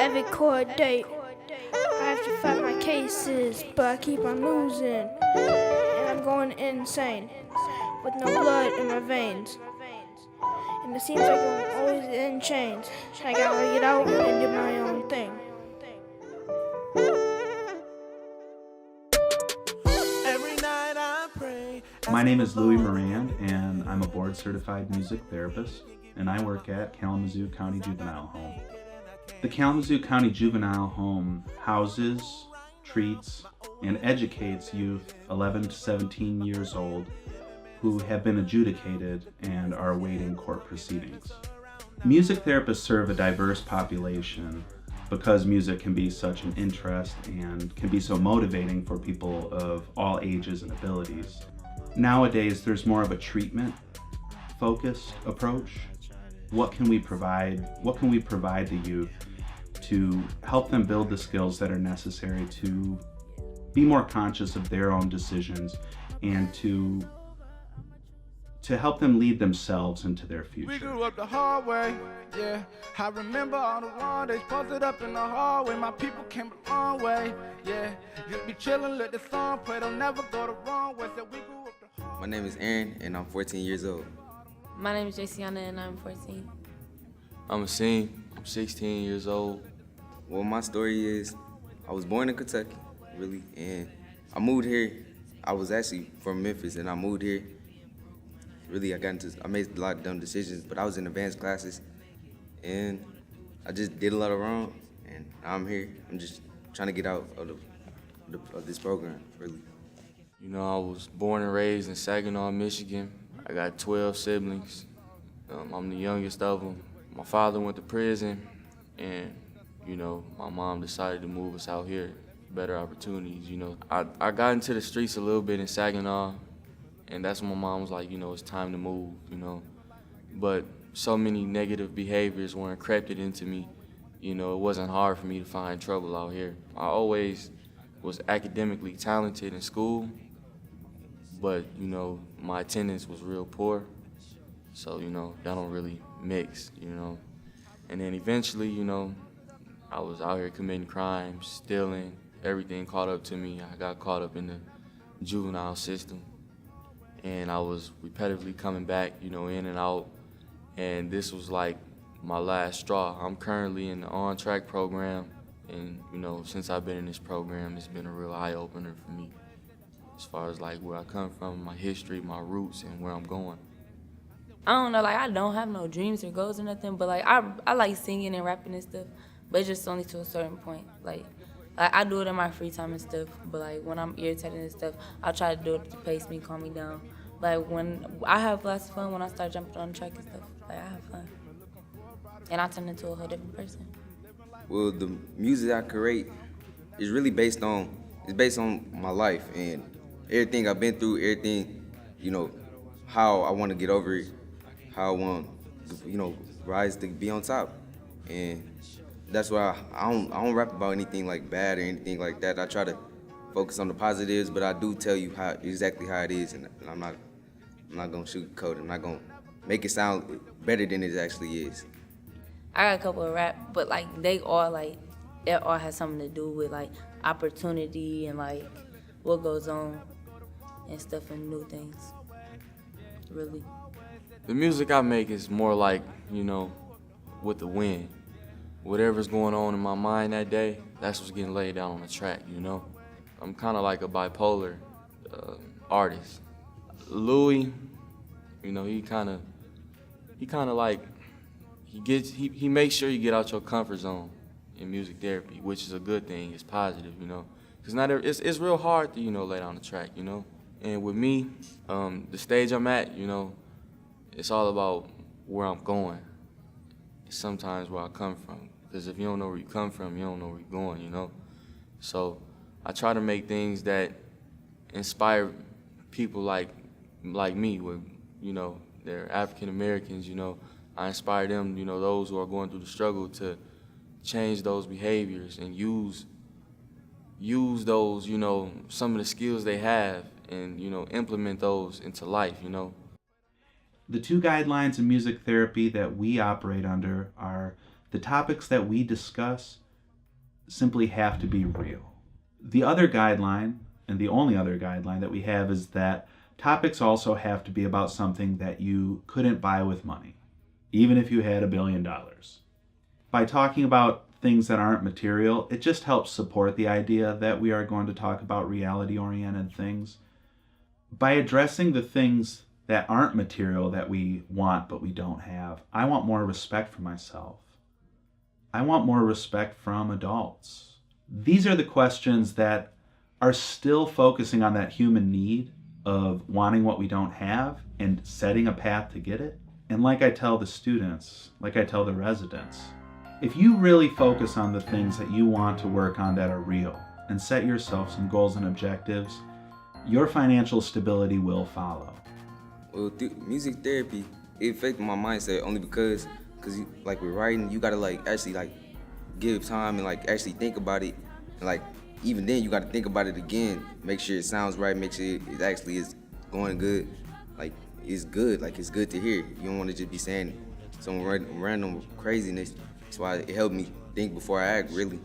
every court date. I have to fight my cases, but I keep on losing. And I'm going insane, with no blood in my veins. And it seems like I'm always in chains. I gotta get out and do my own thing. My name is Louis Moran, and I'm a board-certified music therapist, and I work at Kalamazoo County Juvenile Home. The Kalamazoo County Juvenile Home houses, treats, and educates youth 11 to 17 years old who have been adjudicated and are awaiting court proceedings. Music therapists serve a diverse population because music can be such an interest and can be so motivating for people of all ages and abilities. Nowadays, there's more of a treatment-focused approach. What can we provide the youth to help them build the skills that are necessary to be more conscious of their own decisions and to help them lead themselves into their future. We grew up the hard way, yeah. I remember all the wrong days posted up in the hallway. My people came a long way, yeah. Just be chillin', let the song play, don't never go the wrong way. So we grew up the hard way. My name is Aaron, and I'm 14 years old. My name is Jaciana, and I'm 14. I'm Asim. I'm 16 years old. Well, my story is, I was born in Kentucky, really, and I moved here. I was actually from Memphis, and I moved here. Really, I made a lot of dumb decisions, but I was in advanced classes, and I just did a lot of wrong, and now I'm here. I'm just trying to get out of this program, really. You know, I was born and raised in Saginaw, Michigan. I got 12 siblings. I'm the youngest of them. My father went to prison, and, you know, my mom decided to move us out here, better opportunities, you know. I got into the streets a little bit in Saginaw, and that's when my mom was like, you know, it's time to move, you know. But so many negative behaviors were encrypted into me, you know, it wasn't hard for me to find trouble out here. I always was academically talented in school, but, you know, my attendance was real poor. So, you know, that don't really mix, you know. And then eventually, you know, I was out here committing crimes, stealing, everything caught up to me. I got caught up in the juvenile system. And I was repetitively coming back, you know, in and out. And this was like my last straw. I'm currently in the on-track program. And, you know, since I've been in this program, it's been a real eye-opener for me as far as like where I come from, my history, my roots, and where I'm going. I don't know, like, I don't have no dreams or goals or nothing, but, like, I like singing and rapping and stuff, but it's just only to a certain point. Like, I do it in my free time and stuff, but, like, when I'm irritated and stuff, I'll try to do it to pace me, calm me down. Like, when I have lots of fun when I start jumping on the track and stuff. Like, I have fun. And I turn into a whole different person. Well, the music I create is really based on my life and everything I've been through, everything, you know, how I want to get over it, how I want to, you know, rise to be on top. And that's why I don't rap about anything like bad or anything like that. I try to focus on the positives, but I do tell you exactly how it is, and I'm not gonna sugarcoat it. I'm not gonna make it sound better than it actually is. I got a couple of rap, but, like, it all has something to do with, like, opportunity and, like, what goes on and stuff and new things, really. The music I make is more like, you know, with the wind. Whatever's going on in my mind that day, that's what's getting laid down on the track, you know? I'm kind of like a bipolar artist. Louis, you know, he kind of like, he makes sure you get out your comfort zone in music therapy, which is a good thing. It's positive, you know? Because it's real hard to, you know, lay down the track, you know? And with me, the stage I'm at, you know, it's all about where I'm going. It's sometimes where I come from. Because if you don't know where you come from, you don't know where you're going, you know? So I try to make things that inspire people like me, with, you know, they're African Americans, you know. I inspire them, you know, those who are going through the struggle to change those behaviors and use those, you know, some of the skills they have and, you know, implement those into life, you know. The two guidelines in music therapy that we operate under are the topics that we discuss simply have to be real. The other guideline, and the only other guideline that we have, is that topics also have to be about something that you couldn't buy with money, even if you had $1 billion. By talking about things that aren't material, it just helps support the idea that we are going to talk about reality-oriented things. By addressing the things that aren't material that we want but we don't have, I want more respect for myself. I want more respect from adults. These are the questions that are still focusing on that human need of wanting what we don't have and setting a path to get it. And like I tell the students, like I tell the residents, if you really focus on the things that you want to work on that are real and set yourself some goals and objectives, your financial stability will follow. Well, music therapy, it affected my mindset only because like with writing, you gotta actually give time and actually think about it. And even then, you gotta think about it again, make sure it sounds right, make sure it actually is going good. It's good, it's good to hear. You don't want to just be saying some random craziness. That's why it helped me think before I act, really.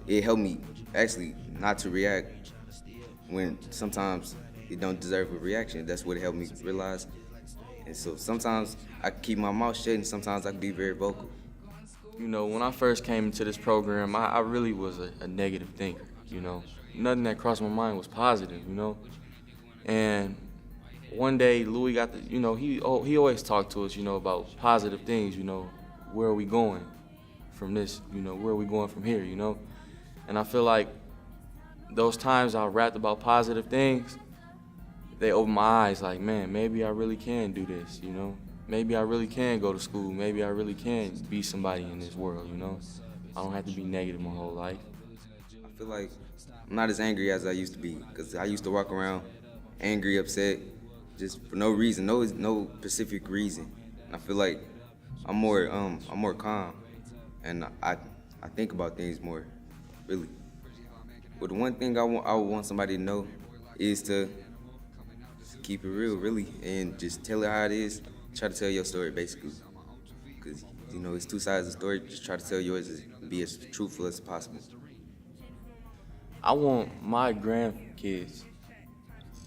It helped me actually not to react when sometimes it don't deserve a reaction. That's what it helped me realize. And so sometimes I can keep my mouth shut and sometimes I can be very vocal. You know, when I first came into this program, I really was a negative thinker, you know. Nothing that crossed my mind was positive, you know. And one day, Louis got he always talked to us, you know, about positive things, you know. Where are we going from this, you know, where are we going from here, you know? And I feel like those times I rapped about positive things, they opened my eyes man, maybe I really can do this, you know? Maybe I really can go to school. Maybe I really can be somebody in this world, you know? I don't have to be negative my whole life. I feel like I'm not as angry as I used to be, because I used to walk around angry, upset, just for no reason, no specific reason. And I feel like I'm more calm, and I think about things more, really. But the one thing I would want somebody to know is to keep it real, really, and just tell it how it is. Try to tell your story, basically, because you know it's two sides of the story. Just try to tell yours and be as truthful as possible. I want my grandkids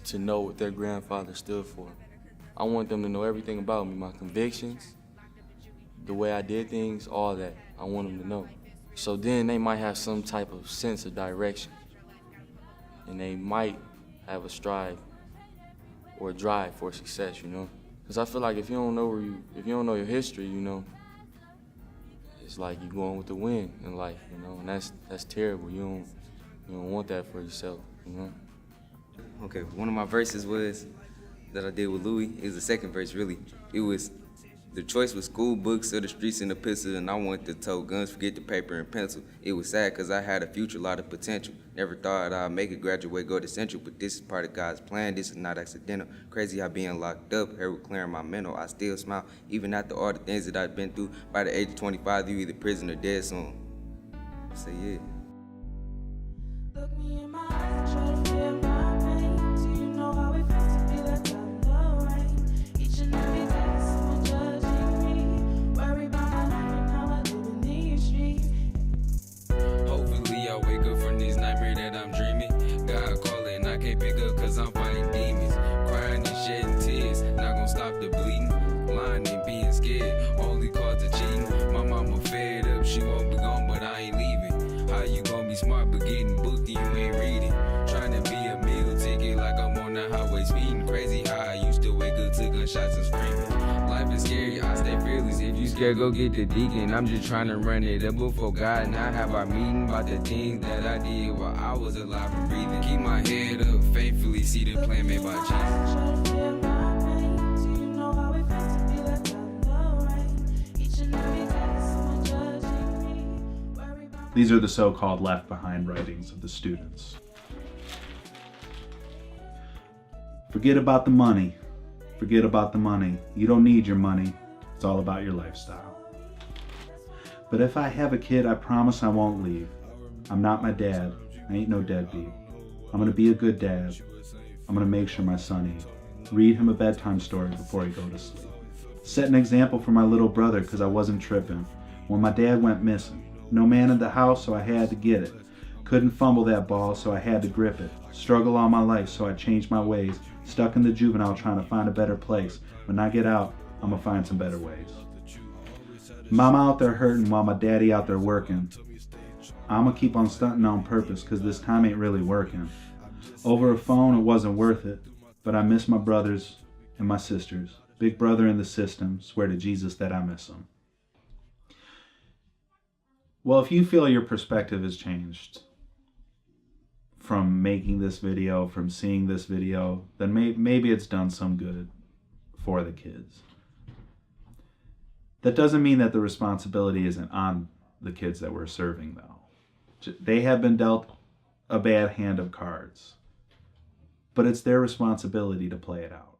to know what their grandfather stood for. I want them to know everything about me, my convictions, the way I did things, all that. I want them to know. So then they might have some type of sense of direction, and they might have a strive or a drive for success, you know. Because I feel like if you don't know your history, you know, it's like you going with the wind in life, you know, and that's terrible. You don't want that for yourself, you know. Okay, one of my verses that I did with Louis is the second verse, really. It was, the choice was school books or the streets and the pistol, and I wanted to tote guns, forget the paper and pencil. It was sad because I had a future, lot of potential. Never thought I'd make it, graduate, go to Central, but this is part of God's plan. This is not accidental. Crazy how being locked up, here with clearing my mental. I still smile, even after all the things that I've been through. By the age of 25, you either prison or dead soon. So yeah. Look me in my eyes, try to feel my pain. Do you know how it feels to be left out in the rain? Each and every day, someone judging me. Worry about my life and how I live in these streets. Hopefully I wake up from this nightmare that I'm dreaming. God calling, I can't pick up cause I'm fighting demons. Crying and shedding tears, not gonna stop the bleeding. Lying and being scared, only cause the cheating. My mama fed up, she won't be gone but I ain't leaving. How you gonna be smart but getting booked and you ain't reading? Trying to be a meal ticket like I'm on the highway speeding. Crazy how I used to wake up to gunshots and screaming. Life is scary, I stay fearless. If you scared, go get the deacon. I'm just trying to run it up before God. Now have our meeting about the things that I did while I was alive and breathing. Keep my head up, faithfully see the plan made by Jesus. Try to feel my pain. Do you know how it feels to be left out in the rain? Each and every day, someone judging me. Worry about These are the so-called left behind writings of the students. Forget about the money. Forget about the money. You don't need your money. It's all about your lifestyle. But if I have a kid, I promise I won't leave. I'm not my dad. I ain't no deadbeat. I'm gonna be a good dad. I'm gonna make sure my son eats. Read him a bedtime story before he go to sleep. Set an example for my little brother because I wasn't tripping when my dad went missing. No man in the house, so I had to get it. Couldn't fumble that ball, so I had to grip it. Struggle all my life, so I changed my ways. Stuck in the juvenile trying to find a better place. When I get out, I'm gonna find some better ways. Mama out there hurting while my daddy out there working. I'm gonna keep on stunting on purpose, cause this time ain't really working. Over a phone, it wasn't worth it, but I miss my brothers and my sisters. Big brother in the system, swear to Jesus that I miss him. Well, if you feel your perspective has changed from making this video, from seeing this video, then maybe it's done some good for the kids. That doesn't mean that the responsibility isn't on the kids that we're serving, though. They have been dealt a bad hand of cards, but it's their responsibility to play it out.